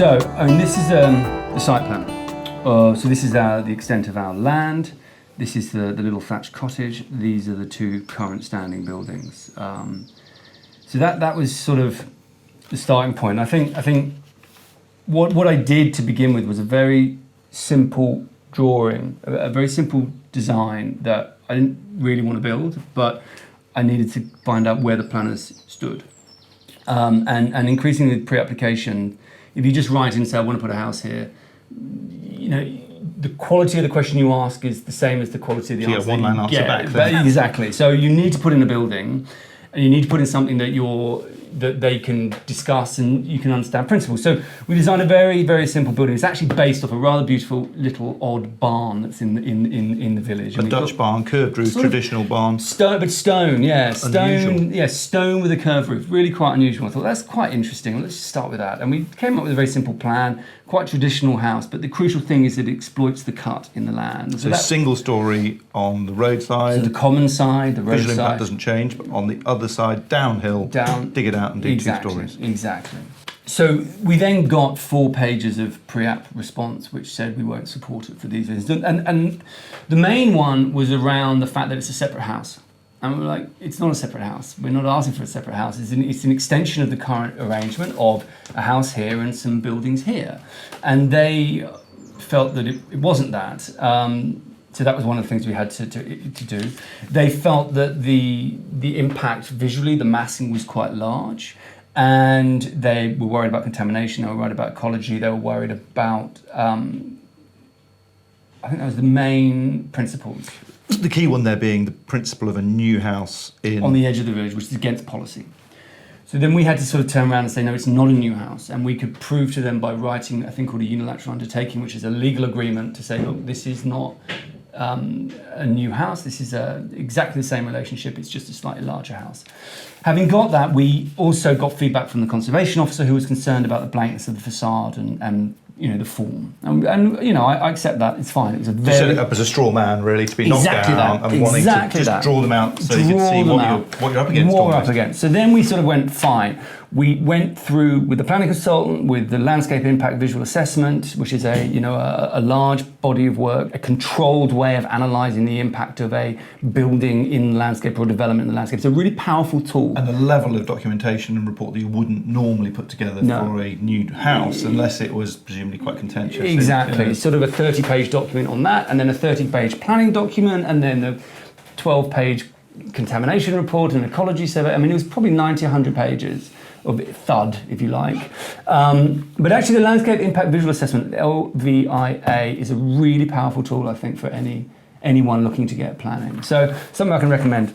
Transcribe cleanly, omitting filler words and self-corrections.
So, this is the site plan. So this is the extent of our land. This is the little thatched cottage. These are the two current standing buildings. So that was sort of the starting point. I think what I did to begin with was a very simple drawing, a very simple design that I didn't really want to build, but I needed to find out where the planners stood. And increasingly with pre-application, if you just write in and say, I want to put a house here, the quality of the question you ask is the same as the quality of the answer. One line answer back then. Exactly. So you need to put in a building, and you need to put in something that they can discuss and you can understand principles. So we designed a very, very simple building. It's actually based off a rather beautiful little odd barn that's in the village. A Dutch barn, curved roof, traditional barn. Stone, yeah. Unusual. Yeah, stone with a curved roof. Really quite unusual. I thought that's quite interesting. Let's just start with that. And we came up with a very simple plan, quite traditional house, but the crucial thing is that it exploits the cut in the land. So single story on the roadside. So the common side, the roadside. Visual impact doesn't change, but on the other side, downhill, dig it out and do 2 stories. Exactly. So we then got 4 pages of pre-app response, which said we won't support it for these reasons. And the main one was around the fact that it's a separate house. And we were like, it's not a separate house. We're not asking for a separate house. It's an extension of the current arrangement of a house here and some buildings here. And they felt that it wasn't that. So that was one of the things we had to do. They felt that the impact visually, the massing was quite large, and they were worried about contamination, they were worried about ecology, they were worried about, I think that was the main principles. The key one there being the principle of a new house on the edge of the village, which is against policy. So then we had to sort of turn around and say, no, it's not a new house. And we could prove to them by writing a thing called a unilateral undertaking, which is a legal agreement to say, look, this is not a new house. This is exactly the same relationship. It's just a slightly larger house. Having got that, we also got feedback from the conservation officer who was concerned about the blankness of the facade and the form. And I accept that. It's fine. It was a very... set it up as a straw man, really, to be knocked down and wanting to just draw them out so you can see what you're up against. What we're up against. So then we sort of went, fine. We went through with the planning consultant, with the landscape impact visual assessment, which is a large body of work, a controlled way of analysing the impact of a building in the landscape or development in the landscape. It's a really powerful tool. And the level of documentation and report that you wouldn't normally put together for a new house unless it was presumably quite contentious. Exactly. Sort of a 30-page document on that, and then a 30-page planning document, and then the 12-page contamination report and ecology survey. I mean, it was probably 90, 100 pages of thud, if you like. But actually the landscape impact visual assessment, LVIA, is a really powerful tool, I think, for anyone looking to get planning. So something I can recommend.